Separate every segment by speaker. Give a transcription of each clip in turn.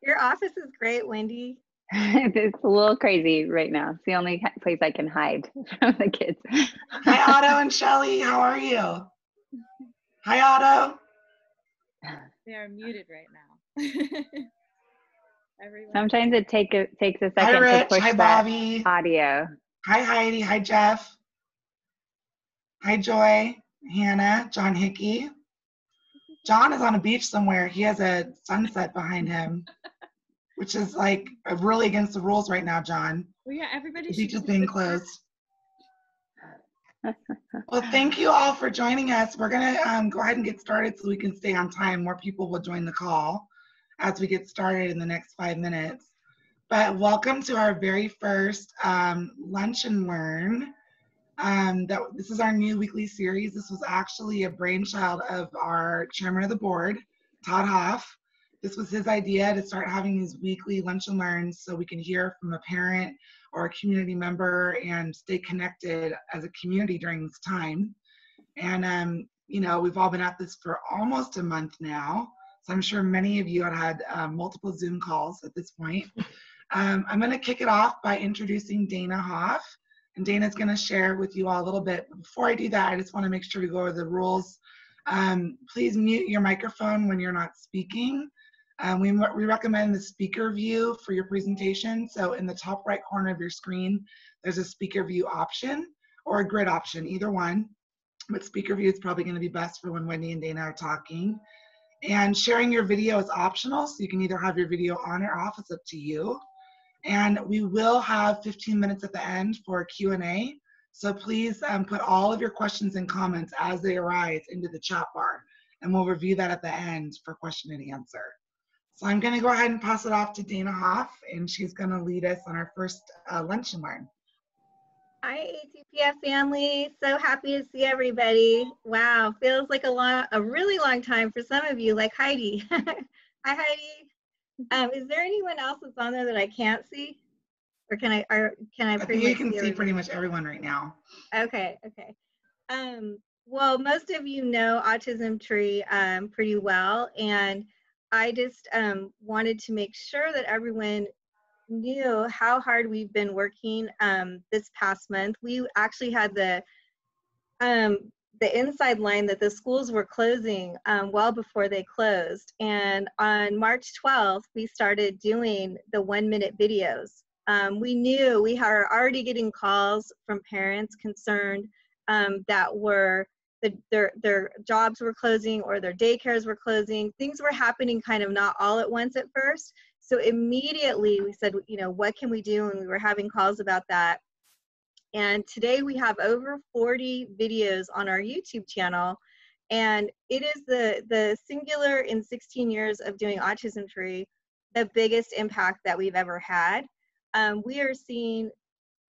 Speaker 1: Your office is great, Wendy.
Speaker 2: It's a little crazy right now. It's the only place I can hide from the kids.
Speaker 3: Hi, Otto and Shelly. How are you? Hi, Otto.
Speaker 4: They are muted right now. Everyone.
Speaker 2: Sometimes it takes a
Speaker 3: Hi,
Speaker 2: second to
Speaker 3: Rich.
Speaker 2: push
Speaker 3: Hi,
Speaker 2: that
Speaker 3: Bobby.
Speaker 2: audio.
Speaker 3: Hi, Heidi. Hi, Jeff. Hi, Joy. Hannah. John Hickey. John is on a beach somewhere. He has a sunset behind him, which is like really against the rules right now, John.
Speaker 4: Well, yeah, everybody
Speaker 3: The
Speaker 4: should
Speaker 3: beach is
Speaker 4: use
Speaker 3: being
Speaker 4: the
Speaker 3: closed. Well, thank you all for joining us. We're going to go ahead and get started so we can stay on time. More people will join the call as we get started in the next 5 minutes. But welcome to our very first Lunch and Learn. This is our new weekly series. This was actually a brainchild of our chairman of the board, Todd Hoff. This was his idea to start having these weekly lunch and learns so we can hear from a parent or a community member and stay connected as a community during this time. And, we've all been at this for almost a month now. So I'm sure many of you have had multiple Zoom calls at this point. I'm going to kick it off by introducing Dana Hoff. And Dana's going to share with you all a little bit. Before I do that, I just want to make sure we go over the rules. Please mute your microphone when you're not speaking. We recommend the speaker view for your presentation. So in the top right corner of your screen, there's a speaker view option or a grid option, either one. But speaker view is probably going to be best for when Wendy and Dana are talking. And sharing your video is optional, so you can either have your video on or off. It's up to you. And we will have 15 minutes at the end for a Q&A. So please put all of your questions and comments as they arise into the chat bar. And we'll review that at the end for question and answer. So I'm going to go ahead and pass it off to Dana Hoff, and she's going to lead us on our first Lunch and Learn.
Speaker 1: Hi, ATPF family. So happy to see everybody. Wow, feels like a really long time for some of you, like Heidi. Hi, Heidi. Is there anyone else that's on there that I can't see? Or can I
Speaker 3: I think you can see pretty much everyone right now.
Speaker 1: Okay. Well, most of you know Autism Tree pretty well, and I just wanted to make sure that everyone knew how hard we've been working this past month. We actually had the inside line that the schools were closing well before they closed. And on March 12th, we started doing the 1-minute videos. We knew we were already getting calls from parents concerned that their jobs were closing or their daycares were closing. Things were happening kind of not all at once at first. So immediately we said, what can we do? And we were having calls about that. And today we have over 40 videos on our YouTube channel. And it is the singular in 16 years of doing Autism Tree, the biggest impact that we've ever had. We are seeing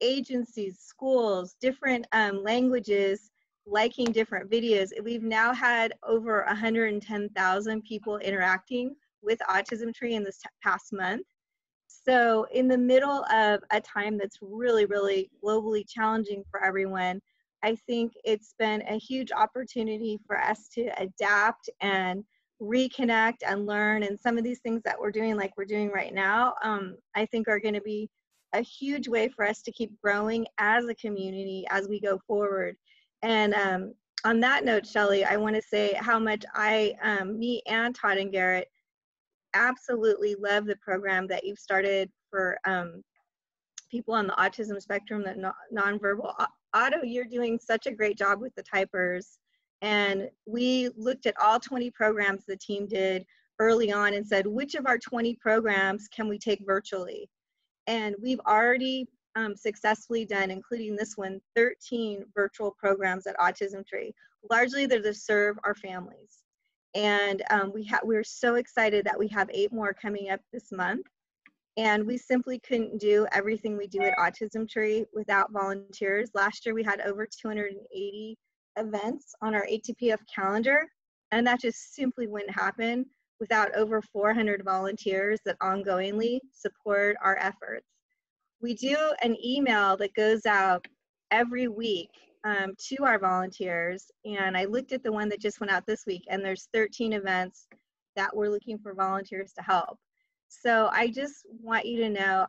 Speaker 1: agencies, schools, different languages liking different videos. We've now had over 110,000 people interacting with Autism Tree in this past month. So in the middle of a time that's really, really globally challenging for everyone, I think it's been a huge opportunity for us to adapt and reconnect and learn. And some of these things that we're doing, like we're doing right now, I think are going to be a huge way for us to keep growing as a community as we go forward. And on that note, Shelly, I want to say how much me and Todd and Garrett absolutely love the program that you've started for people on the autism spectrum, that nonverbal. Otto, you're doing such a great job with the typers. And we looked at all 20 programs the team did early on and said, which of our 20 programs can we take virtually? And we've already successfully done, including this one, 13 virtual programs at Autism Tree. Largely they're to serve our families. And we're so excited that we have 8 more coming up this month. And we simply couldn't do everything we do at Autism Tree without volunteers. Last year we had over 280 events on our ATPF calendar, and that just simply wouldn't happen without over 400 volunteers that ongoingly support our efforts. We do an email that goes out every week to our volunteers, and I looked at the one that just went out this week, and there's 13 events that we're looking for volunteers to help. So I just want you to know,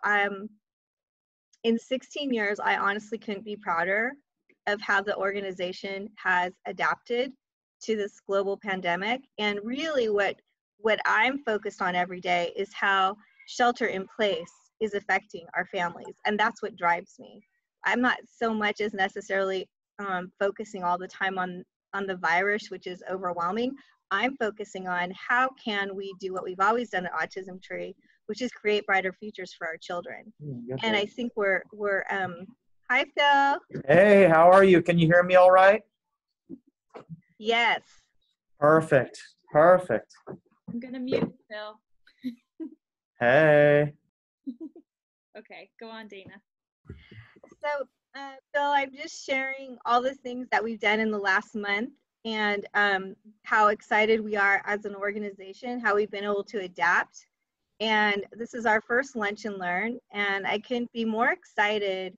Speaker 1: in 16 years, I honestly couldn't be prouder of how the organization has adapted to this global pandemic. And really what I'm focused on every day is how shelter in place is affecting our families. And that's what drives me. I'm not so much as necessarily focusing all the time on the virus, which is overwhelming. I'm focusing on how can we do what we've always done at Autism Tree, which is create brighter futures for our children. And I think we're hi Phil.
Speaker 5: Hey, how are you? Can you hear me all right?
Speaker 1: Yes.
Speaker 5: Perfect. Perfect.
Speaker 4: I'm gonna mute Phil.
Speaker 5: Hey.
Speaker 4: Okay, go on, Dana.
Speaker 1: So Phil, I'm just sharing all the things that we've done in the last month and how excited we are as an organization, how we've been able to adapt. And this is our first Lunch and Learn, and I couldn't be more excited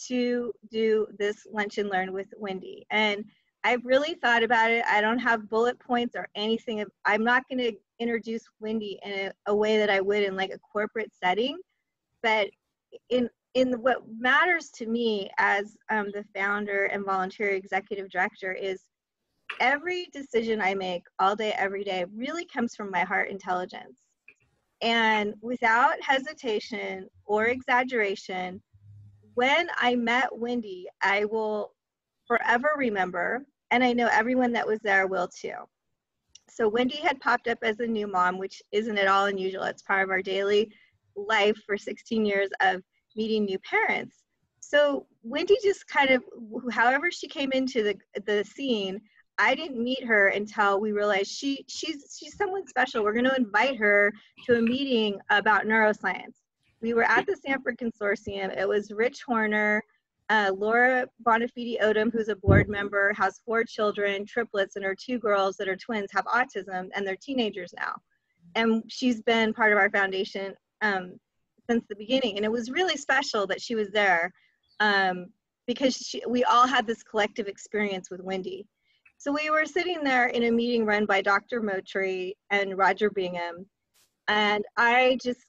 Speaker 1: to do this Lunch and Learn with Wendy. And I've really thought about it. I don't have bullet points or anything. I'm not going to introduce Wendy in a way that I would in like a corporate setting, but in what matters to me as the founder and volunteer executive director is every decision I make all day, every day really comes from my heart intelligence. And without hesitation or exaggeration, when I met Wendy, I will forever remember, and I know everyone that was there will too. So Wendy had popped up as a new mom, which isn't at all unusual. It's part of our daily life for 16 years of meeting new parents. So Wendy just kind of, however she came into the scene, I didn't meet her until we realized she's someone special. We're going to invite her to a meeting about neuroscience. We were at the Sanford Consortium. It was Rich Horner, Laura Bonafide Odom, who's a board member, has 4 children, triplets, and her 2 girls that are twins have autism, and they're teenagers now. And she's been part of our foundation since the beginning. And it was really special that she was there because we all had this collective experience with Wendy. So we were sitting there in a meeting run by Dr. Motri and Roger Bingham. And I just,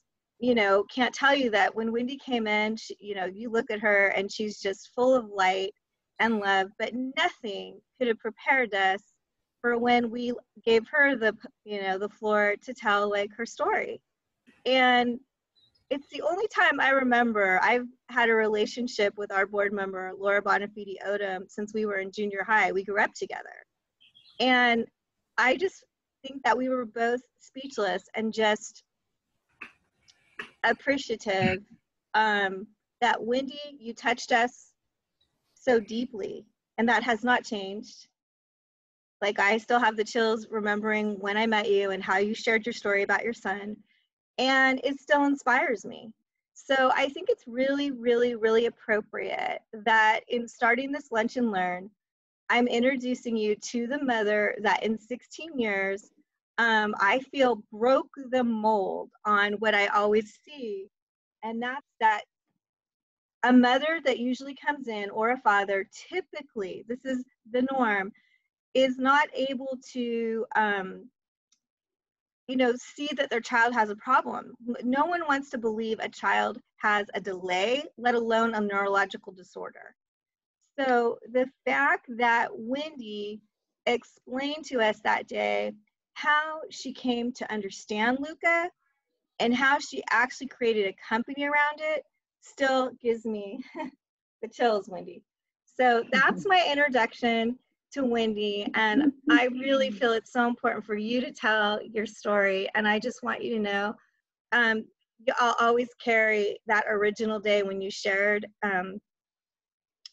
Speaker 1: can't tell you that when Wendy came in, you look at her and she's just full of light and love, but nothing could have prepared us for when we gave her the floor to tell like her story. And it's the only time I remember I've had a relationship with our board member, Laura Bonafide Odom, since we were in junior high. We grew up together. And I just think that we were both speechless and just appreciative that Wendy, you touched us so deeply, and that has not changed. Like I still have the chills remembering when I met you and how you shared your story about your son, and it still inspires me. So I think it's really, really, really appropriate that in starting this Lunch and Learn, I'm introducing you to the mother that in 16 years, I feel broke the mold on what I always see. And that's that a mother that usually comes in, or a father, typically, this is the norm, is not able to see that their child has a problem. No one wants to believe a child has a delay, let alone a neurological disorder. So the fact that Wendy explained to us that day how she came to understand Luca and how she actually created a company around it still gives me the chills, Wendy. So that's my introduction to Wendy, and I really feel it's so important for you to tell your story, and I just want you to know I'll always carry that original day when you shared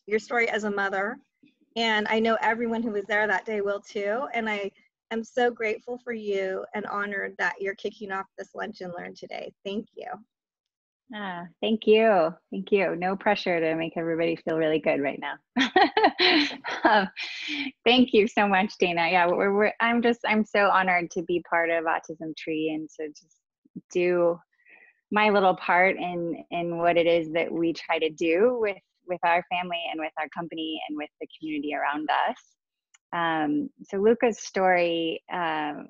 Speaker 1: your story as a mother, and I know everyone who was there that day will too, and I am so grateful for you and honored that you're kicking off this Lunch and Learn today. Thank you.
Speaker 2: Thank you. Thank you. No pressure to make everybody feel really good right now. Thank you so much, Dana. Yeah, I'm so honored to be part of Autism Tree and to just do my little part in what it is that we try to do with our family and with our company and with the community around us. So Luca's story,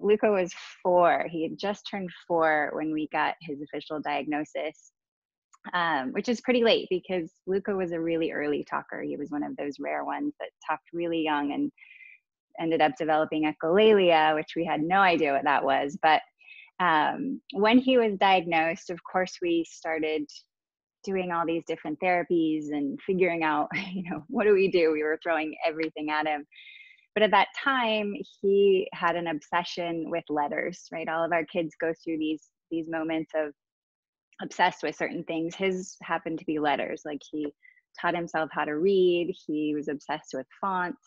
Speaker 2: Luca was 4. He had just turned 4 when we got his official diagnosis, which is pretty late because Luca was a really early talker. He was one of those rare ones that talked really young and ended up developing echolalia, which we had no idea what that was. But when he was diagnosed, of course, we started doing all these different therapies and figuring out, what do we do? We were throwing everything at him. But at that time, he had an obsession with letters, right? All of our kids go through these moments of obsessed with certain things. His happened to be letters. Like, he taught himself how to read. He was obsessed with fonts.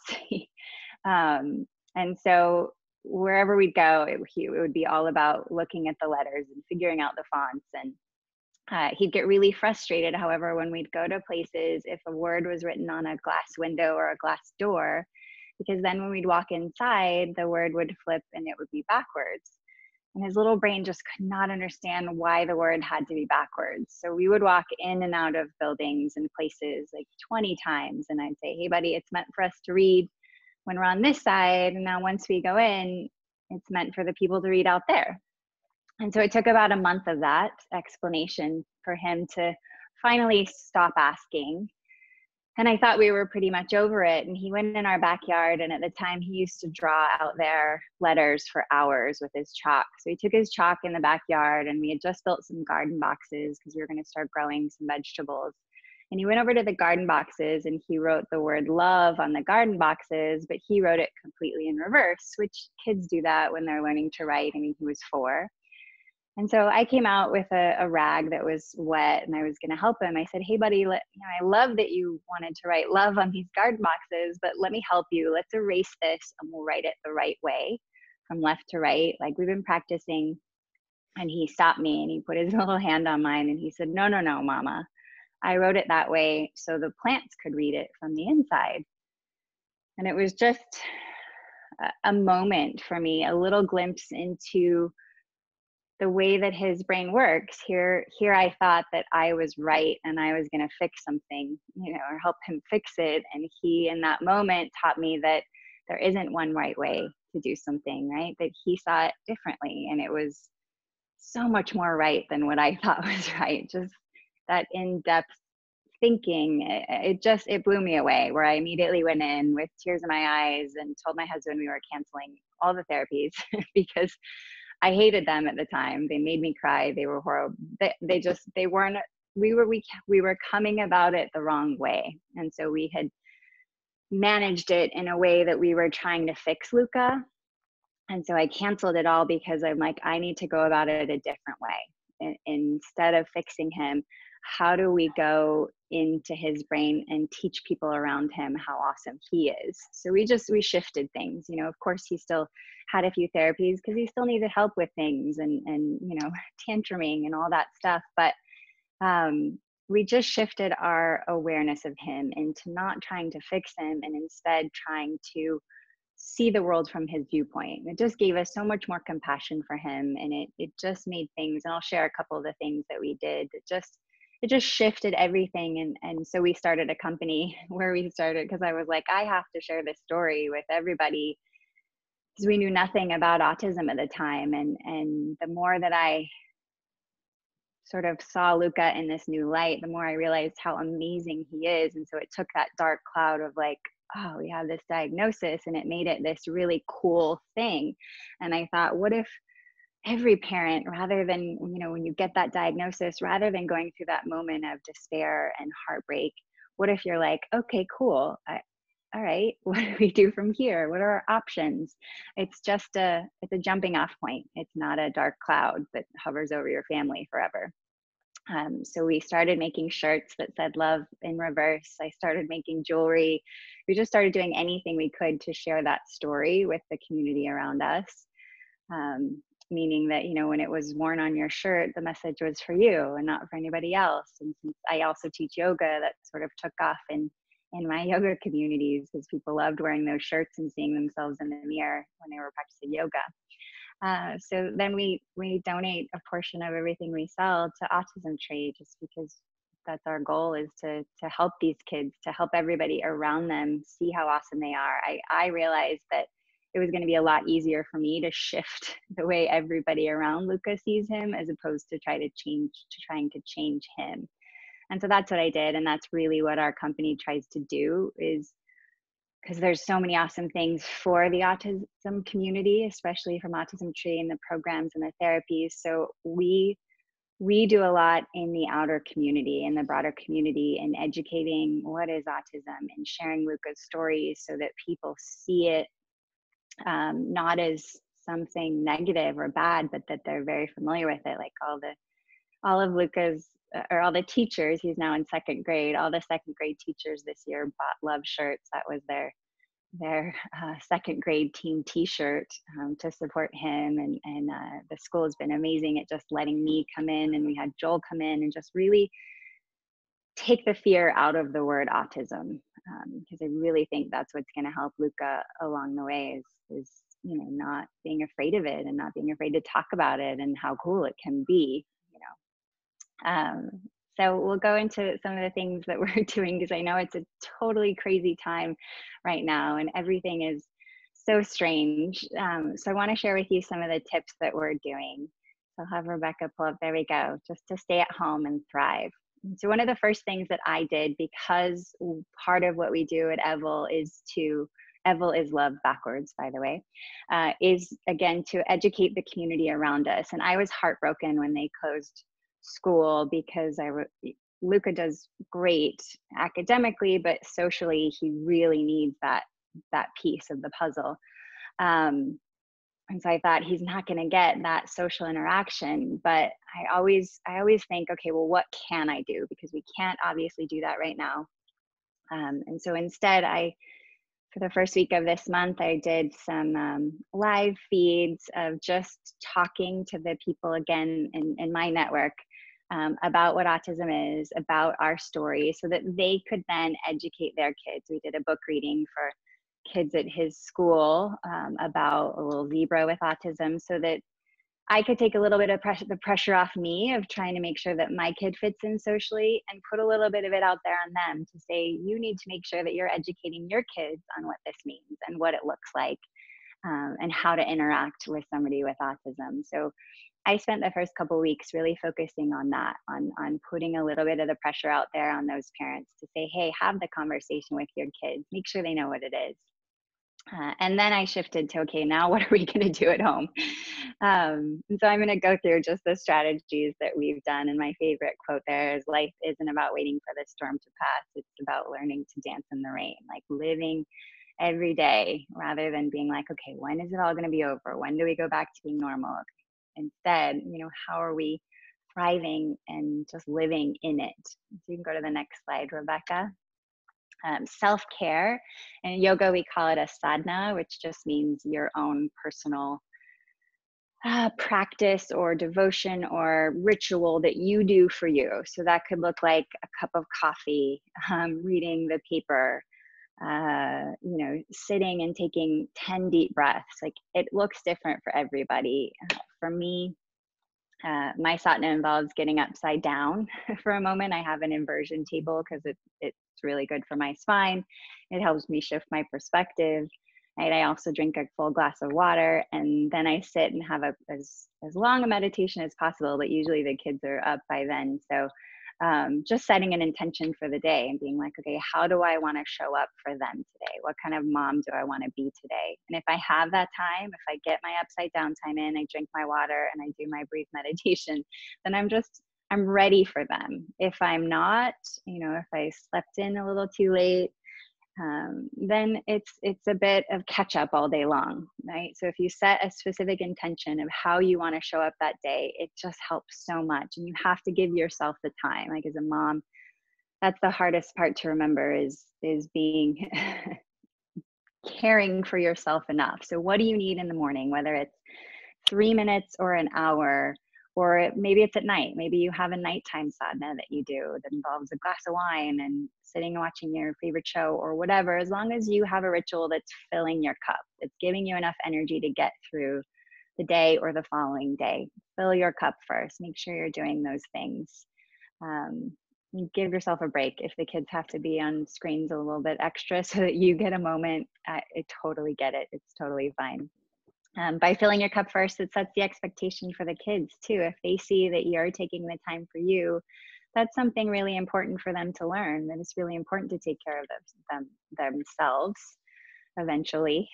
Speaker 2: And so wherever we'd go, it would be all about looking at the letters and figuring out the fonts. And he'd get really frustrated, however, when we'd go to places, if a word was written on a glass window or a glass door, because then when we'd walk inside, the word would flip and it would be backwards. And his little brain just could not understand why the word had to be backwards. So we would walk in and out of buildings and places like 20 times. And I'd say, hey, buddy, it's meant for us to read when we're on this side. And now once we go in, it's meant for the people to read out there. And so it took about a month of that explanation for him to finally stop asking. And I thought we were pretty much over it. And he went in our backyard. And at the time, he used to draw out there letters for hours with his chalk. So he took his chalk in the backyard, and we had just built some garden boxes because we were going to start growing some vegetables. And he went over to the garden boxes and he wrote the word love on the garden boxes, but he wrote it completely in reverse, which kids do that when they're learning to write. I mean, he was 4. And so I came out with a rag that was wet, and I was going to help him. I said, hey, buddy, I love that you wanted to write love on these garden boxes, but let me help you. Let's erase this and we'll write it the right way from left to right, like we've been practicing. And he stopped me and he put his little hand on mine and he said, no, mama. I wrote it that way so the plants could read it from the inside. And it was just a moment for me, a little glimpse into the way that his brain works. Here I thought that I was right and I was going to fix something, or help him fix it. And he, in that moment, taught me that there isn't one right way to do something, right? That he saw it differently. And it was so much more right than what I thought was right. Just that in-depth thinking, it blew me away, where I immediately went in with tears in my eyes and told my husband we were canceling all the therapies because I hated them at the time. They made me cry. They were horrible. They weren't, we were coming about it the wrong way. And so we had managed it in a way that we were trying to fix Luca. And so I canceled it all because I'm like, I need to go about it a different way. Instead of fixing him, how do we go into his brain and teach people around him how awesome he is? So we shifted things. Of course, he still had a few therapies because he still needed help with things and tantruming and all that stuff. But we just shifted our awareness of him into not trying to fix him and instead trying to see the world from his viewpoint. It just gave us so much more compassion for him. And it just made things, and I'll share a couple of the things that we did. It just shifted everything. And so we started a company where we started, because I was like, I have to share this story with everybody, because we knew nothing about autism at the time. And the more that I sort of saw Luca in this new light, the more I realized how amazing he is. And so it took that dark cloud of like, oh, we have this diagnosis, and it made it this really cool thing. And I thought, what if every parent, rather than, when you get that diagnosis, rather than going through that moment of despair and heartbreak, what if you're like, okay, cool. All right, what do we do from here? What are our options? It's a jumping off point. It's not a dark cloud that hovers over your family forever. So we started making shirts that said love in reverse. I started making jewelry. We just started doing anything we could to share that story with the community around us. Meaning that, when it was worn on your shirt, the message was for you and not for anybody else. And since I also teach yoga, that sort of took off in my yoga communities, because people loved wearing those shirts and seeing themselves in the mirror when they were practicing yoga. So then we donate a portion of everything we sell to Autism Tree, just because that's our goal, is to help these kids, to help everybody around them see how awesome they are. I realized that it was going to be a lot easier for me to shift the way everybody around Luca sees him, as opposed to trying to change him. And so that's what I did. And that's really what our company tries to do, is because there's so many awesome things for the autism community, especially from Autism Tree and the programs and the therapies. So we do a lot in the outer community, in the broader community, in educating what is autism and sharing Luca's stories so that people see it not as something negative or bad, but that they're very familiar with it. Like all of Luca's, or all the teachers, he's now in second grade, all the second grade teachers this year bought love shirts. That was their second grade team t-shirt to support him. And the school has been amazing at just letting me come in, and we had Joel come in and just really take the fear out of the word autism, because I really think that's what's going to help Luca along the way, is not being afraid of it, and not being afraid to talk about it, and how cool it can be. So we'll go into some of the things that we're doing, because I know it's a totally crazy time right now, and everything is so strange. So I want to share with you some of the tips that we're doing. So I'll have Rebecca pull up. There we go. Just to stay at home and thrive. So one of the first things that I did, because part of what we do at Evil is love backwards, by the way, is again to educate the community around us. And I was heartbroken when they closed school, because Luca does great academically, but socially he really needs that piece of the puzzle. And so I thought, he's not going to get that social interaction. But I always think, okay, well, what can I do? Because we can't obviously do that right now. And so instead, for the first week of this month, I did some live feeds of just talking to the people again in my network about what autism is, about our story, so that they could then educate their kids. We did a book reading for kids at his school about a little zebra with autism, so that I could take a little bit of the pressure off me of trying to make sure that my kid fits in socially, and put a little bit of it out there on them to say, you need to make sure that you're educating your kids on what this means and what it looks like, and how to interact with somebody with autism. So I spent the first couple of weeks really focusing on that, on putting a little bit of the pressure out there on those parents to say, hey, have the conversation with your kids, make sure they know what it is. And then I shifted to, okay, now what are we going to do at home? And so I'm going to go through just the strategies that we've done. And my favorite quote there is, life isn't about waiting for the storm to pass. It's about learning to dance in the rain, like living every day rather than being like, okay, when is it all going to be over? When do we go back to being normal? Instead, how are we thriving and just living in it? So you can go to the next slide, Rebecca. Self-care. In yoga, we call it a sadhana, which just means your own personal practice or devotion or ritual that you do for you. So that could look like a cup of coffee, reading the paper, sitting and taking 10 deep breaths. Like, it looks different for everybody. For me, my sadhana involves getting upside down for a moment. I have an inversion table because it's really good for my spine. It helps me shift my perspective. Right? I also drink a full glass of water, and then I sit and have as long a meditation as possible, but usually the kids are up by then. So just setting an intention for the day and being like, okay, how do I want to show up for them today? What kind of mom do I want to be today? And if I have that time, if I get my upside down time in, I drink my water and I do my brief meditation, then I'm ready for them. If I'm not, if I slept in a little too late, then it's a bit of catch up all day long, right? So if you set a specific intention of how you want to show up that day, it just helps so much. And you have to give yourself the time. Like, as a mom, that's the hardest part to remember, is being caring for yourself enough. So what do you need in the morning, whether it's 3 minutes or an hour, or maybe it's at night. Maybe you have a nighttime sadhana that you do that involves a glass of wine and sitting and watching your favorite show or whatever. As long as you have a ritual that's filling your cup, it's giving you enough energy to get through the day or the following day. Fill your cup first. Make sure you're doing those things. give yourself a break if the kids have to be on screens a little bit extra so that you get a moment. I totally get it. It's totally fine. By filling your cup first, it sets the expectation for the kids too. If they see that you're taking the time for you, that's something really important for them to learn, that it's really important to take care of themselves eventually,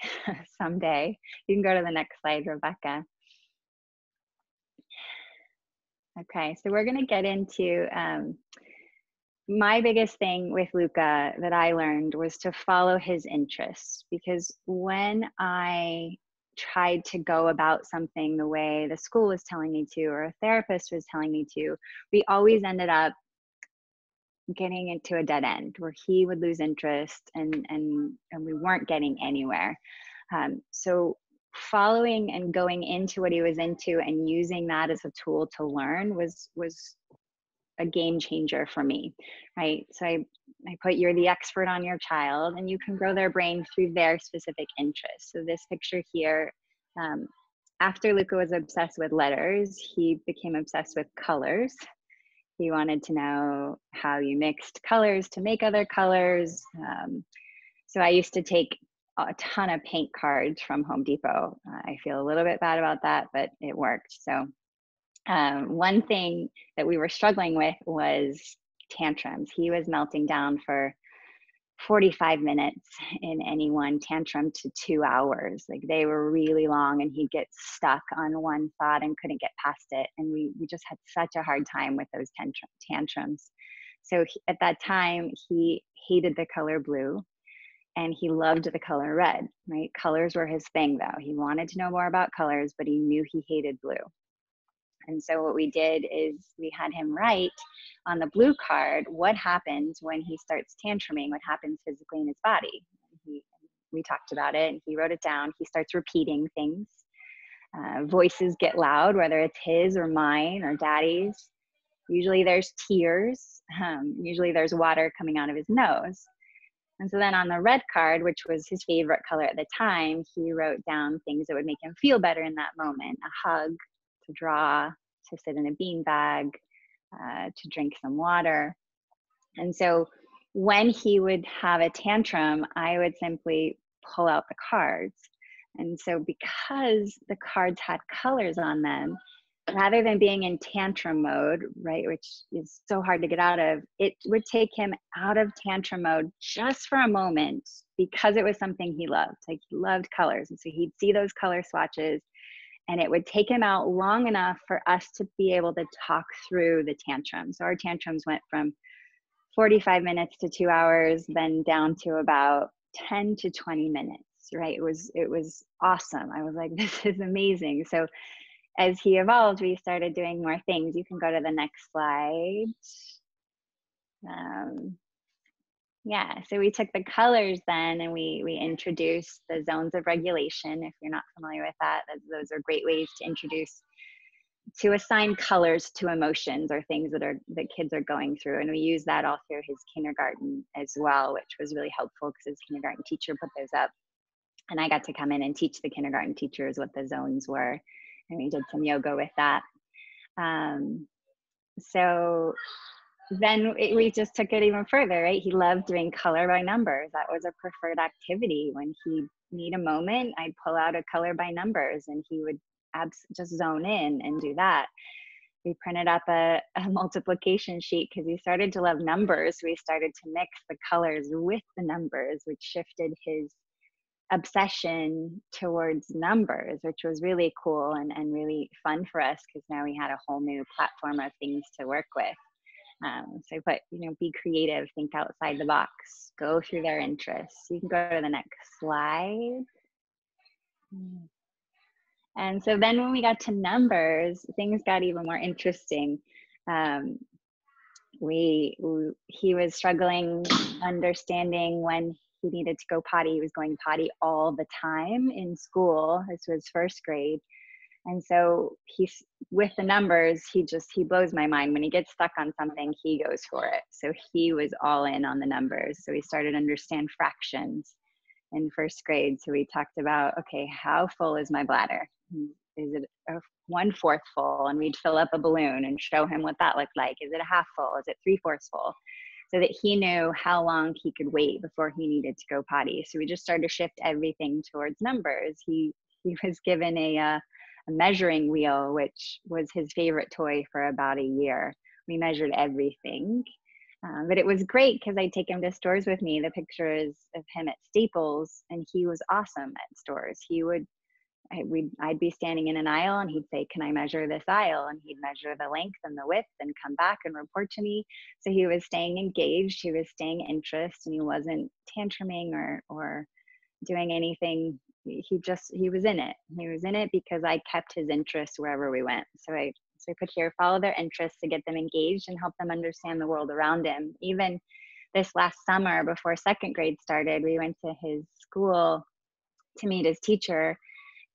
Speaker 2: someday. You can go to the next slide, Rebecca. Okay, so we're gonna get into, my biggest thing with Luca that I learned was to follow his interests, because when I tried to go about something the way the school was telling me to, or a therapist was telling me to, we always ended up getting into a dead end where he would lose interest and we weren't getting anywhere. So following and going into what he was into and using that as a tool to learn was a game changer for me, right? So I put, you're the expert on your child and you can grow their brain through their specific interests. So this picture here, after Luca was obsessed with letters, he became obsessed with colors. He wanted to know how you mixed colors to make other colors. So I used to take a ton of paint cards from Home Depot. I feel a little bit bad about that, but it worked. So one thing that we were struggling with was tantrums. He was melting down for 45 minutes in any one tantrum to 2 hours. Like, they were really long and he'd get stuck on one thought and couldn't get past it. And we just had such a hard time with those tantrums. So at that time, he hated the color blue and he loved the color red, right? Colors were his thing though. He wanted to know more about colors, but he knew he hated blue. And so what we did is we had him write on the blue card what happens when he starts tantruming, what happens physically in his body. We talked about it and he wrote it down. He starts repeating things. Voices get loud, whether it's his or mine or daddy's. Usually there's tears. Usually there's water coming out of his nose. And so then on the red card, which was his favorite color at the time, he wrote down things that would make him feel better in that moment: a hug, to draw, to sit in a beanbag, to drink some water. And so when he would have a tantrum, I would simply pull out the cards. And so because the cards had colors on them, rather than being in tantrum mode, right, which is so hard to get out of, it would take him out of tantrum mode just for a moment because it was something he loved. Like, he loved colors. And so he'd see those color swatches and it would take him out long enough for us to be able to talk through the tantrums. So our tantrums went from 45 minutes to 2 hours, then down to about 10 to 20 minutes, right? It was awesome. I was like, this is amazing. So as he evolved, we started doing more things. You can go to the next slide. Yeah, so we took the colors then and we introduced the zones of regulation. If you're not familiar with that, those are great ways to assign colors to emotions or things that kids are going through. And we use that all through his kindergarten as well, which was really helpful because his kindergarten teacher put those up. And I got to come in and teach the kindergarten teachers what the zones were. And we did some yoga with that. So then we just took it even further, right? He loved doing color by numbers. That was a preferred activity. When he'd need a moment, I'd pull out a color by numbers and he would just zone in and do that. We printed up a multiplication sheet because he started to love numbers. We started to mix the colors with the numbers, which shifted his obsession towards numbers, which was really cool and really fun for us because now we had a whole new platform of things to work with. So be creative, think outside the box, go through their interests. You can go to the next slide. And so then when we got to numbers, things got even more interesting. He was struggling understanding when he needed to go potty. He was going potty all the time in school. This was first grade. And so he's with the numbers, he blows my mind. When he gets stuck on something, he goes for it. So he was all in on the numbers. So he started to understand fractions in first grade. So we talked about, okay, how full is my bladder? it a 1/4 full? And we'd fill up a balloon and show him what that looked like. Is it a half full? Is it 3/4 full? So that he knew how long he could wait before he needed to go potty. So we just started to shift everything towards numbers. He was given a measuring wheel, which was his favorite toy for about a year. We measured everything. But it was great because I'd take him to stores with me. The picture is of him at Staples, and he was awesome at stores. I'd be standing in an aisle and he'd say, "Can I measure this aisle?" And he'd measure the length and the width and come back and report to me. So he was staying engaged, he was staying interested, and he wasn't tantruming or doing anything. He was in it. He was in it because I kept his interest wherever we went. So I could follow their interests to get them engaged and help them understand the world around him. Even this last summer before 2nd grade started, we went to his school to meet his teacher,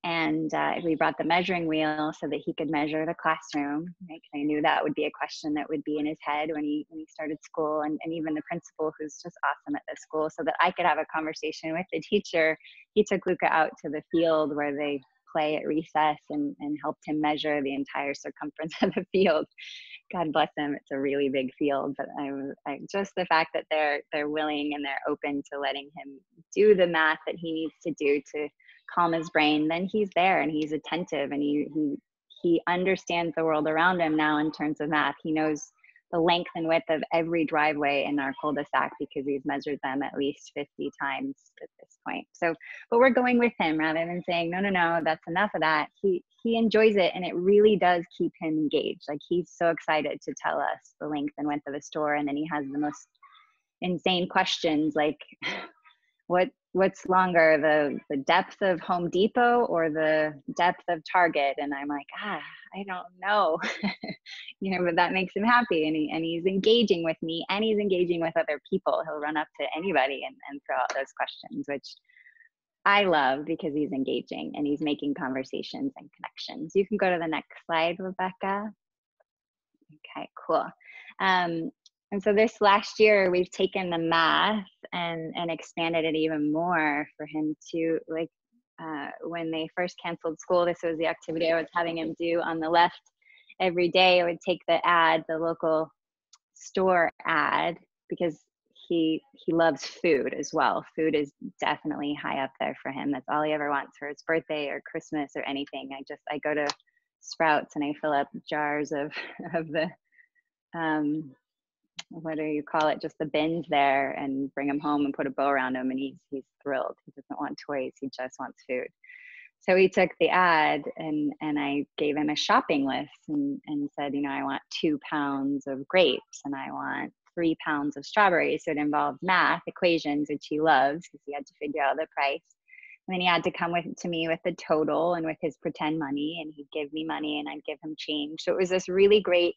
Speaker 2: and we brought the measuring wheel so that he could measure the classroom. Right? I knew that would be a question that would be in his head when he started school, and even the principal, who's just awesome at the school, so that I could have a conversation with the teacher. He took Luca out to the field where they play at recess and helped him measure the entire circumference of the field. God bless him. It's a really big field, but I just the fact that they're willing and they're open to letting him do the math that he needs to do to calm his brain, then he's there and he's attentive, and he understands the world around him now in terms of math. He knows the length and width of every driveway in our cul-de-sac because he's measured them at least 50 times at this point. So, but we're going with him rather than saying, no, that's enough of that. He enjoys it, and it really does keep him engaged. Like, he's so excited to tell us the length and width of a store, and then he has the most insane questions like, what's longer, the depth of Home Depot or the depth of Target? And I'm like, I don't know. But that makes him happy, and he's engaging with me, and he's engaging with other people. He'll run up to anybody and throw out those questions, which I love because he's engaging and he's making conversations and connections. You can go to the next slide, Rebecca. Okay, cool. And so this last year, we've taken the math and expanded it even more for him to, like, when they first canceled school, this was the activity I was having him do on the left. Every day I would take the local store ad, because he loves food as well. Food is definitely high up there for him. That's all he ever wants for his birthday or Christmas or anything. I go to Sprouts and I fill up jars of the, what do you call it? Just the bins there, and bring him home and put a bow around him, and he's thrilled. He doesn't want toys. He just wants food. So he took the ad and I gave him a shopping list and said, I want 2 pounds of grapes and I want 3 pounds of strawberries. So it involved math, equations, which he loves because he had to figure out the price. And then he had to come to me with the total and with his pretend money, and he'd give me money and I'd give him change. So it was this really great,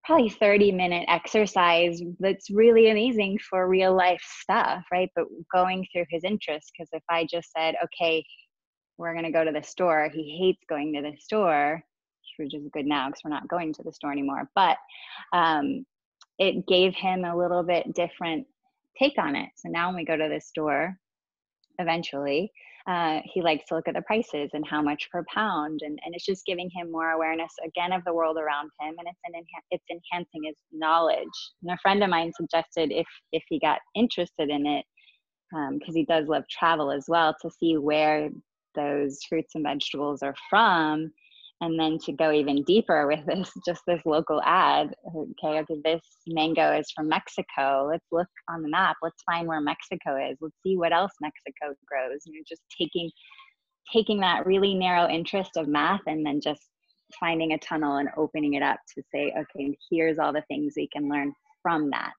Speaker 2: probably 30-minute exercise that's really amazing for real life stuff, right? But going through his interests, because if I just said, okay, we're going to go to the store, he hates going to the store, which is good now because we're not going to the store anymore. But it gave him a little bit different take on it. So now when we go to the store, eventually, he likes to look at the prices and how much per pound, and it's just giving him more awareness again of the world around him, and it's enhancing his knowledge. And a friend of mine suggested if he got interested in it, because he does love travel as well, to see where those fruits and vegetables are from, and then to go even deeper with this local ad. Okay, this mango is from Mexico. Let's look on the map. Let's find where Mexico is. Let's see what else Mexico grows. Just taking that really narrow interest of math and then just finding a tunnel and opening it up to say, okay, here's all the things we can learn from that.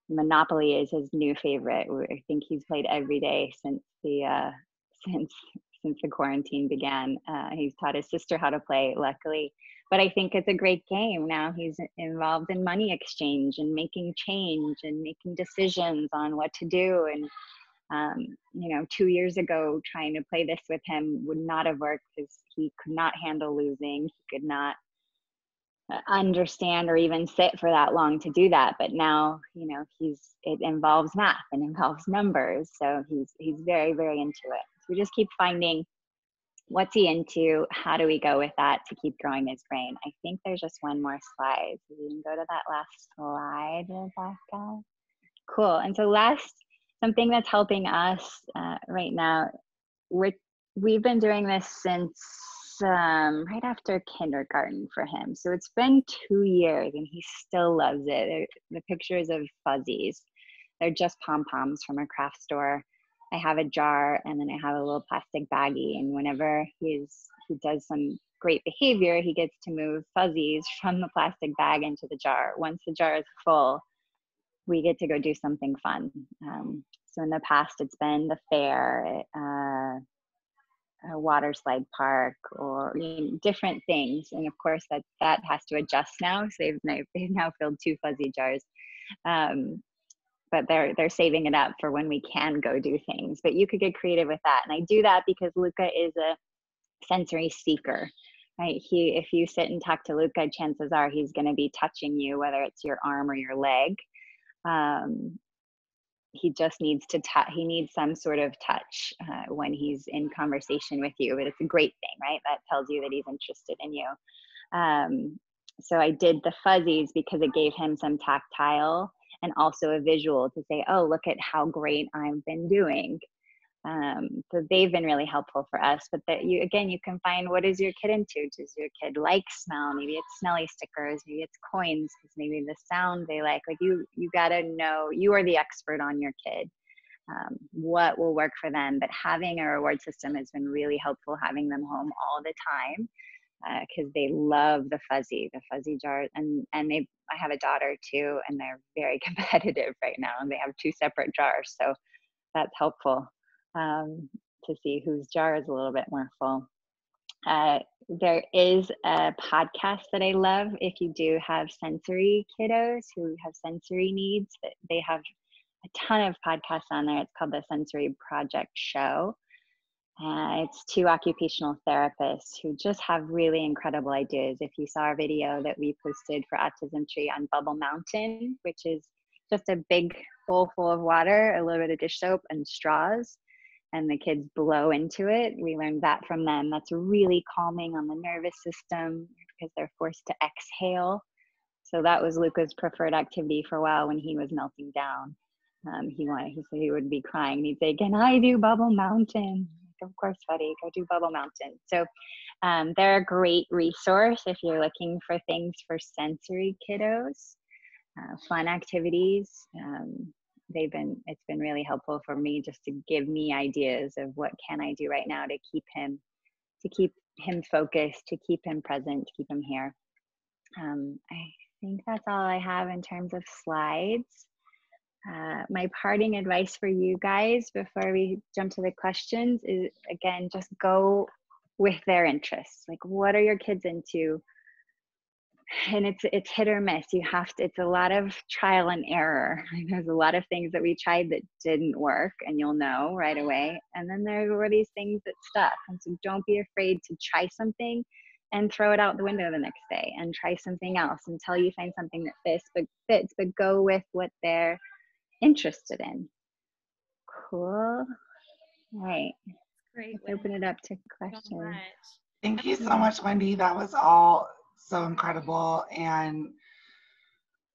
Speaker 2: Monopoly is his new favorite. I think he's played every day since the quarantine began. He's taught his sister how to play, luckily. But I think it's a great game. Now he's involved in money exchange and making change and making decisions on what to do. And 2 years ago, trying to play this with him would not have worked because he could not handle losing. He could not understand or even sit for that long to do that. But now, it involves math and involves numbers. So he's very, very into it. So we just keep finding what's he into? How do we go with that to keep growing his brain? I think there's just one more slide. So you can go to that last slide, Rebecca. Cool. And so something that's helping us right now, we've been doing this since right after kindergarten for him. So it's been 2 years and he still loves it. The pictures of fuzzies, they're just pom-poms from a craft store. I have a jar and then I have a little plastic baggie, and whenever he does some great behavior, he gets to move fuzzies from the plastic bag into the jar. Once the jar is full, we get to go do something fun. So in the past, it's been the fair, a water slide park, or different things. And of course, that has to adjust now. So they've now filled 2 fuzzy jars. But they're saving it up for when we can go do things. But you could get creative with that. And I do that because Luca is a sensory seeker, right? If you sit and talk to Luca, chances are he's going to be touching you, whether it's your arm or your leg. He just needs to he needs some sort of touch when he's in conversation with you, but it's a great thing, right? That tells you that he's interested in you. So I did the fuzzies because it gave him some tactile and also a visual to say, oh, look at how great I've been doing. So they've been really helpful for us. But you can find, what is your kid into? Does your kid like smell? Maybe it's smelly stickers, maybe it's coins, because maybe the sound they like you gotta know, you are the expert on your kid. What will work for them. But having a reward system has been really helpful, having them home all the time, because they love the fuzzy jars. And I have a daughter too, and they're very competitive right now, and they have 2 separate jars. So that's helpful to see whose jar is a little bit more full. There is a podcast that I love if you do have sensory kiddos who have sensory needs. They have a ton of podcasts on there. It's called the Sensory Project Show. It's 2 occupational therapists who just have really incredible ideas. If you saw our video that we posted for Autism Tree on Bubble Mountain, which is just a big bowl full of water, a little bit of dish soap, and straws, and the kids blow into it. We learned that from them. That's really calming on the nervous system because they're forced to exhale. So that was Luca's preferred activity for a while when he was melting down. He said he would be crying. He'd say, "Can I do Bubble Mountain?" Of course, buddy, go do Bubble Mountain. So they're a great resource if you're looking for things for sensory kiddos, fun activities. It's been really helpful for me just to give me ideas of what can I do right now to keep him focused, to keep him present, to keep him here. I think that's all I have in terms of slides. My parting advice for you guys before we jump to the questions is, again, just go with their interests. Like, what are your kids into? And it's hit or miss. It's a lot of trial and error. There's a lot of things that we tried that didn't work, and you'll know right away. And then there were these things that stuck. And so don't be afraid to try something and throw it out the window the next day and try something else until you find something that fits, but go with what they're interested in. Cool. All right.
Speaker 4: Great.
Speaker 2: Let's open it up to questions.
Speaker 4: So much.
Speaker 3: Thank you so much, Wendy. That was all so incredible. And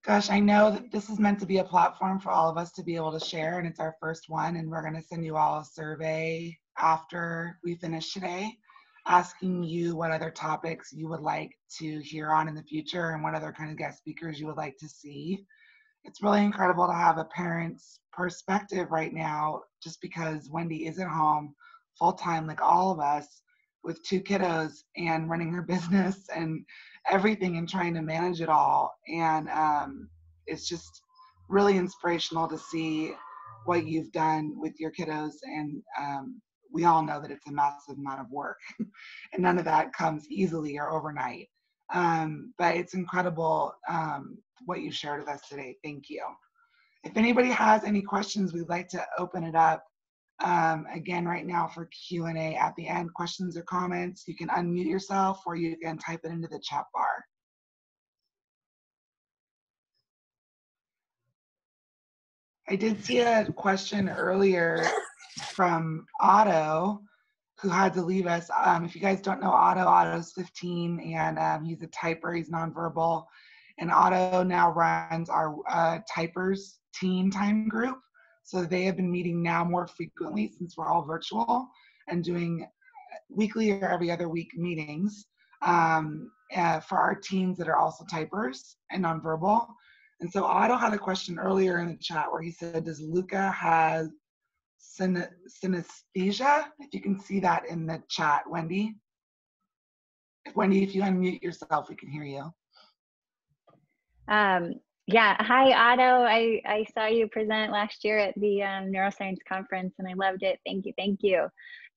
Speaker 3: gosh, I know that this is meant to be a platform for all of us to be able to share, and it's our first one. And we're going to send you all a survey after we finish today, asking you what other topics you would like to hear on in the future and what other kind of guest speakers you would like to see. It's really incredible to have a parent's perspective right now, just because Wendy isn't home full-time like all of us, with 2 kiddos and running her business and everything and trying to manage it all. And it's just really inspirational to see what you've done with your kiddos. And we all know that it's a massive amount of work and none of that comes easily or overnight. But it's incredible what you shared with us today. Thank you. If anybody has any questions, we'd like to open it up again right now for Q&A at the end. Questions or comments, you can unmute yourself or you can type it into the chat bar. I did see a question earlier from Otto, who had to leave us. If you guys don't know Otto's 15, and he's a typer, he's nonverbal. And Otto now runs our typers teen time group. So they have been meeting now more frequently since we're all virtual and doing weekly or every other week meetings for our teens that are also typers and nonverbal. And so Otto had a question earlier in the chat where he said, does Luca have synesthesia? If you can see that in the chat, Wendy. Wendy, if you unmute yourself, we can hear you.
Speaker 2: Yeah, hi Otto. I saw you present last year at the neuroscience conference and I loved it. Thank you, thank you.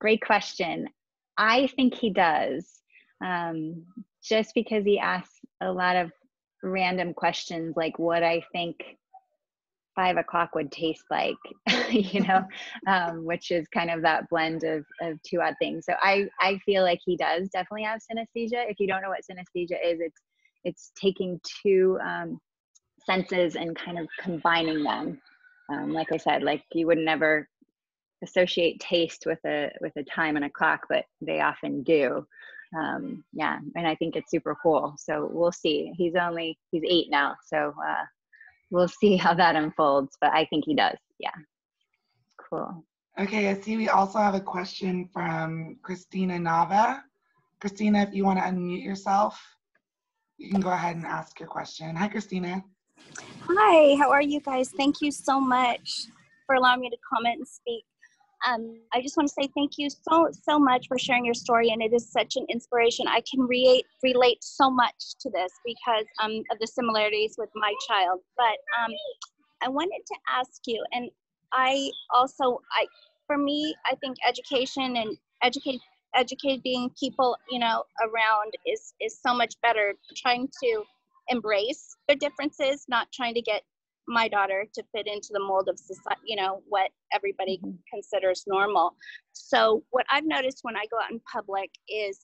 Speaker 2: Great question. I think he does, just because he asks a lot of random questions like what I think 5 o'clock would taste like, you know, which is kind of that blend of two odd things. So I feel like he does definitely have synesthesia. If you don't know what synesthesia is, it's taking two senses and kind of combining them. Like I said, like you would never associate taste with a time and a clock, but they often do. Yeah, and I think it's super cool. So we'll see. He's 8 now, so we'll see how that unfolds. But I think he does. Yeah, cool.
Speaker 3: Okay, I see we also have a question from Christina Nava. Christina, if you want to unmute yourself, you can go ahead and ask your question. Hi, Christina.
Speaker 6: Hi, how are you guys? Thank you so much for allowing me to comment and speak. I just want to say thank you so much for sharing your story, and it is such an inspiration. I can relate so much to this because of the similarities with my child. But I wanted to ask you, and for me, I think education and educating people, you know, around is so much better. Trying to embrace their differences, not trying to get my daughter to fit into the mold of society, you know, what everybody considers normal. So what I've noticed when I go out in public is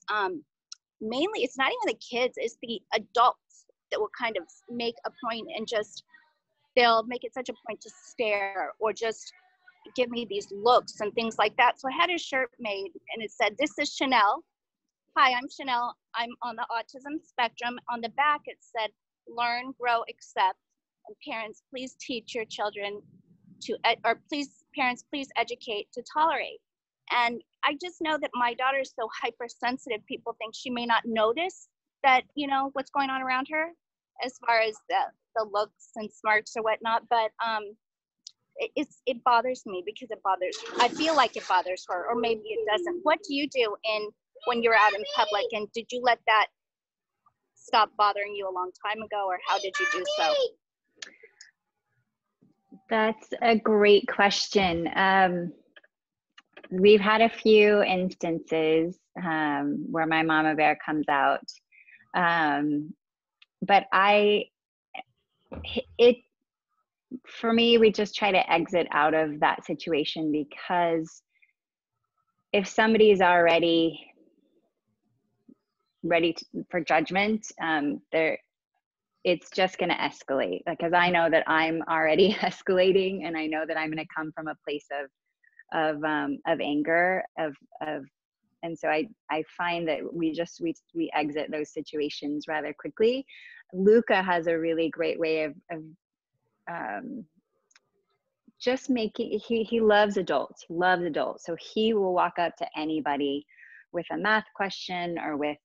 Speaker 6: mainly it's not even the kids, it's the adults that will kind of make a point and just, they'll make it such a point to stare or just give me these looks and things like that. So I had a shirt made and it said, "This is Chanel. Hi, I'm Chanel. I'm on the autism spectrum." On the back, it said, "Learn, grow, accept. And parents, please teach your children to, parents, please educate to tolerate." And I just know that my daughter is so hypersensitive. People think she may not notice that, you know, what's going on around her as far as the looks and smarts or whatnot. But it bothers me because I feel like it bothers her, or maybe it doesn't. What do you do when you're out in public, and did you let that stop bothering you a long time ago, or how did you do so?
Speaker 2: That's a great question. We've had a few instances where my mama bear comes out, but for me, we just try to exit out of that situation, because if somebody is already ready for judgment, it's just going to escalate, because I know that I'm already escalating, and I know that I'm going to come from a place of anger, and so I find that we exit those situations rather quickly. Luca has a really great way of just making, he loves adults. He loves adults. So he will walk up to anybody with a math question or with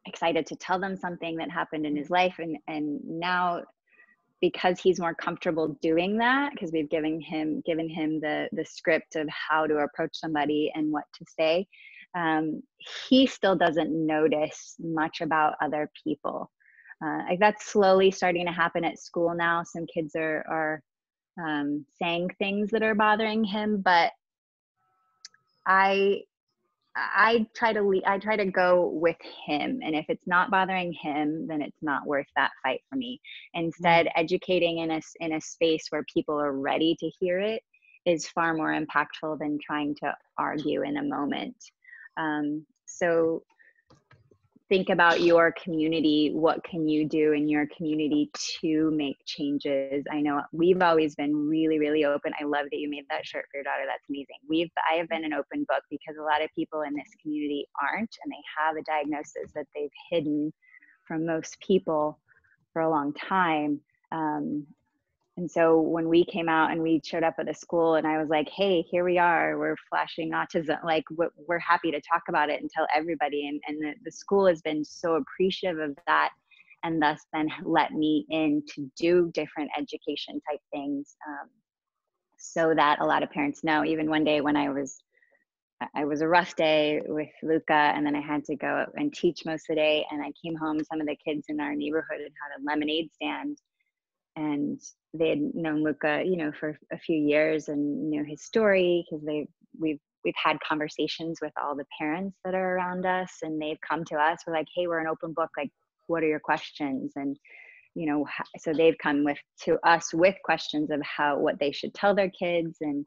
Speaker 2: excited to tell them something that happened in his life. And now, because he's more comfortable doing that, because we've given him the script of how to approach somebody and what to say, he still doesn't notice much about other people. Like that's slowly starting to happen at school now. Some kids are saying things that are bothering him, but I try to go with him, and if it's not bothering him, then it's not worth that fight for me. Instead, educating in a space where people are ready to hear it is far more impactful than trying to argue in a moment. So think about your community. What can you do in your community to make changes? I know we've always been really, really open. I love that you made that shirt for your daughter. That's amazing. I have been an open book because a lot of people in this community aren't, and they have a diagnosis that they've hidden from most people for a long time. And so when we came out and we showed up at the school and I was like, hey, here we are, we're flashing autism, like we're happy to talk about it and tell everybody. And the school has been so appreciative of that, and thus then let me in to do different education type things, so that a lot of parents know. Even one day when I was a rough day with Luca, and then I had to go and teach most of the day, and I came home, some of the kids in our neighborhood had a lemonade stand, and they had known Luca, you know, for a few years and knew his story because we've had conversations with all the parents that are around us, and they've come to us. We're like, hey, we're an open book. Like, what are your questions? And, you know, so they've come to us with questions of what they should tell their kids. And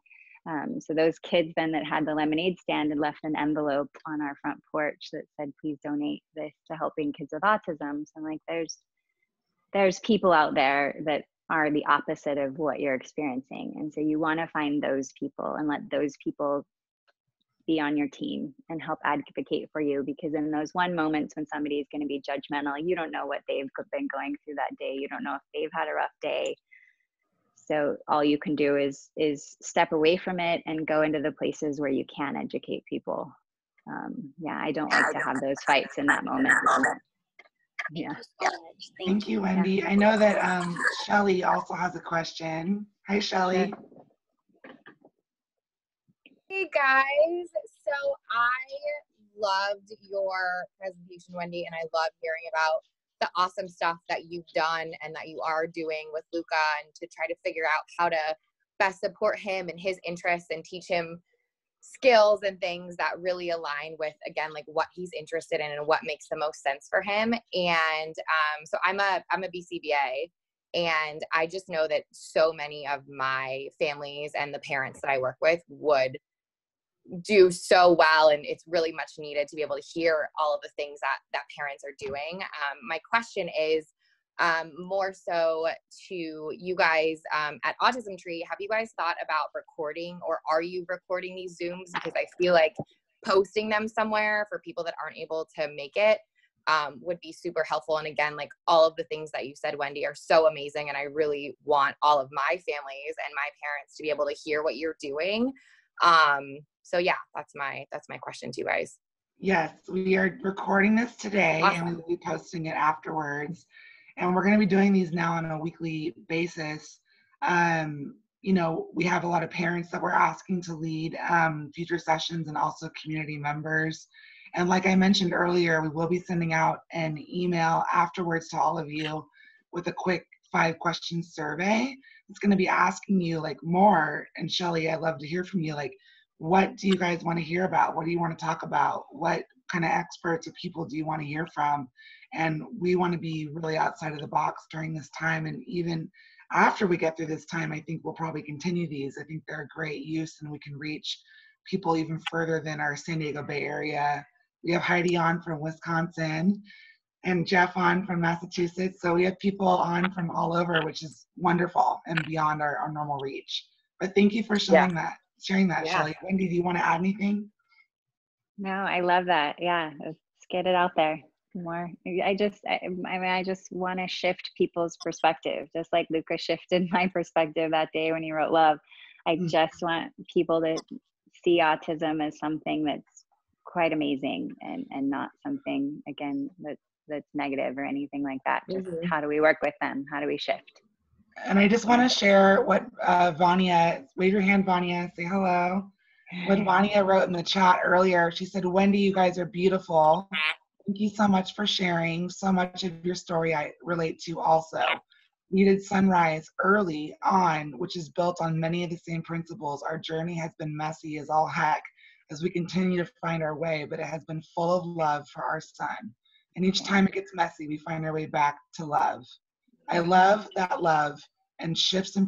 Speaker 2: so those kids then that had the lemonade stand had left an envelope on our front porch that said, please donate this to helping kids with autism. So I'm like, there's people out there that are the opposite of what you're experiencing. And so you want to find those people and let those people be on your team and help advocate for you, because in those moments when somebody is going to be judgmental, you don't know what they've been going through that day. You don't know if they've had a rough day. So all you can do is step away from it and go into the places where you can educate people. I don't like to have those fights in that moment. Yeah.
Speaker 3: Thank you, Wendy. Yeah. I know that Shelly also has a question. Hi, Shelly.
Speaker 2: Sure.
Speaker 7: Hey guys, so I loved your presentation, Wendy, and I love hearing about the awesome stuff that you've done and that you are doing with Luca, and to try to figure out how to best support him and his interests and teach him skills and things that really align with, again, like what he's interested in and what makes the most sense for him. And so I'm a BCBA, and I just know that so many of my families and the parents that I work with would do so well, and it's really much needed to be able to hear all of the things that parents are doing. My question is more so to you guys at Autism Tree. Have you guys thought about recording, or are you recording these Zooms? Because I feel like posting them somewhere for people that aren't able to make it would be super helpful. And again, like all of the things that you said, Wendy, are so amazing, and I really want all of my families and my parents to be able to hear what you're doing. So yeah, that's my question to you guys.
Speaker 3: Yes, we are recording this today. Awesome. And we will be posting it afterwards. And we're going to be doing these now on a weekly basis. You know, we have a lot of parents that we're asking to lead future sessions, and also community members. And like I mentioned earlier, we will be sending out an email afterwards to all of you with a quick 5-question survey. It's going to be asking you like more. And Shelly, I'd love to hear from you. Like, what do you guys want to hear about? What do you want to talk about? What kind of experts or people do you want to hear from? And we want to be really outside of the box during this time. And even after we get through this time, I think we'll probably continue these. I think they're a great use, and we can reach people even further than our San Diego Bay Area. We have Heidi on from Wisconsin and Jeff on from Massachusetts. So we have people on from all over, which is wonderful and beyond our normal reach. But thank you for sharing that, Shelly. Wendy, do you want to add anything?
Speaker 2: No, I love that. Yeah, let's get it out there more. I just want to shift people's perspective, just like Luca shifted my perspective that day when he wrote Love. I just want people to see autism as something that's quite amazing, and not something, again, that's negative or anything like that. Just how do we work with them? How do we shift?
Speaker 3: And I just want to share what Vanya, wave your hand, Vanya, say hello. What Vanya wrote in the chat earlier. She said, Wendy, you guys are beautiful. Thank you so much for sharing. So much of your story I relate to also. Needed sunrise early on, which is built on many of the same principles. Our journey has been messy as all heck as we continue to find our way, but it has been full of love for our son. And each time it gets messy, we find our way back to love. I love that love, and shifts in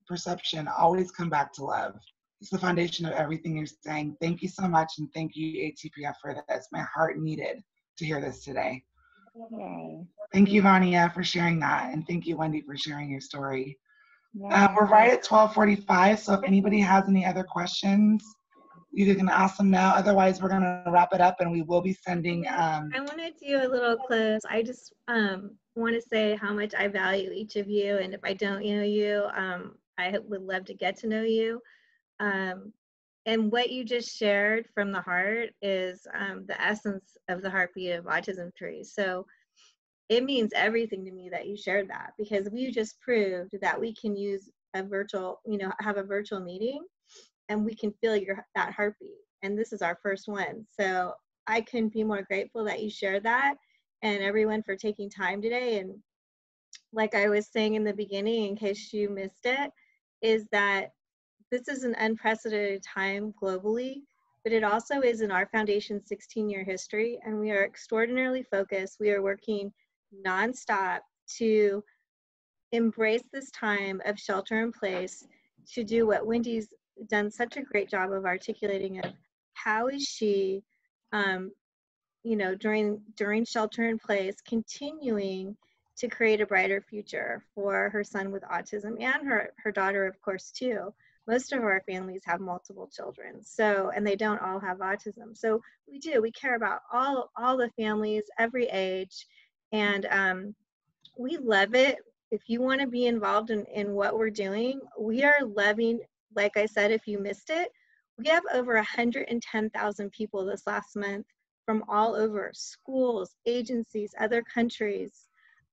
Speaker 3: perception always come back to love. It's the foundation of everything you're saying. Thank you so much, and thank you, ATPF, for this. My heart needed to hear this today.
Speaker 2: Yay.
Speaker 3: Thank you, Vania, for sharing that. And thank you, Wendy, for sharing your story.
Speaker 2: Yeah.
Speaker 3: We're right at 12:45, so if anybody has any other questions, you can ask them now. Otherwise, we're going to wrap it up, and we will be sending.
Speaker 1: I want to do a little close. I just want to say how much I value each of you, and if I don't know you, I would love to get to know you. And what you just shared from the heart is the essence of the heartbeat of Autism Tree. So it means everything to me that you shared that, because we just proved that we can use a virtual, have a virtual meeting and we can feel that heartbeat. And this is our first one. So I couldn't be more grateful that you shared that, and everyone for taking time today. And like I was saying in the beginning, in case you missed it, is that this is an unprecedented time globally, but it also is in our foundation's 16-year history, and we are extraordinarily focused. We are working nonstop to embrace this time of shelter in place, to do what Wendy's done such a great job of articulating, of how is she, during shelter in place, continuing to create a brighter future for her son with autism, and her daughter, of course, too. Most of our families have multiple children, and they don't all have autism. So we care about all the families, every age, and we love it. If you want to be involved in what we're doing, we are loving, like I said, if you missed it, we have over 110,000 people this last month from all over, schools, agencies, other countries,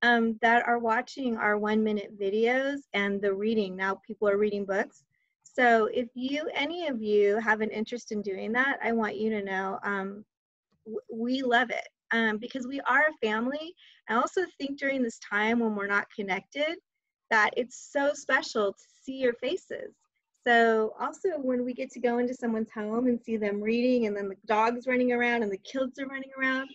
Speaker 1: that are watching our 1-minute videos and the reading. Now people are reading books. So if any of you have an interest in doing that, I want you to know we love it, because we are a family. I also think during this time when we're not connected, that it's so special to see your faces. So also when we get to go into someone's home and see them reading, and then the dog's running around and the kids are running around,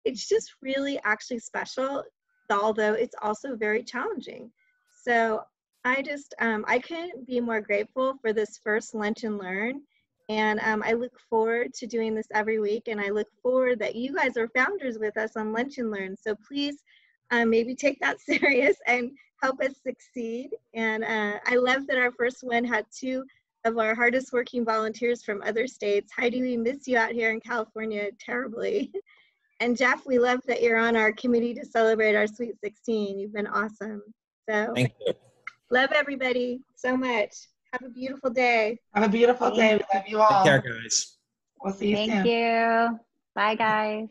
Speaker 1: it's just really actually special, although it's also very challenging. So I just, I couldn't be more grateful for this first Lunch and Learn. And I look forward to doing this every week. And I look forward that you guys are founders with us on Lunch and Learn. So please maybe take that serious and help us succeed. And I love that our first one had 2 of our hardest working volunteers from other states. Heidi, we miss you out here in California terribly. And Jeff, we love that you're on our committee to celebrate our Sweet 16. You've been awesome. So
Speaker 8: Thank you.
Speaker 1: love everybody so much. Have a beautiful day.
Speaker 3: Have a beautiful day. We love you
Speaker 8: Take
Speaker 3: all.
Speaker 8: care, guys.
Speaker 3: We'll see you soon.
Speaker 2: Thank you. Bye, guys.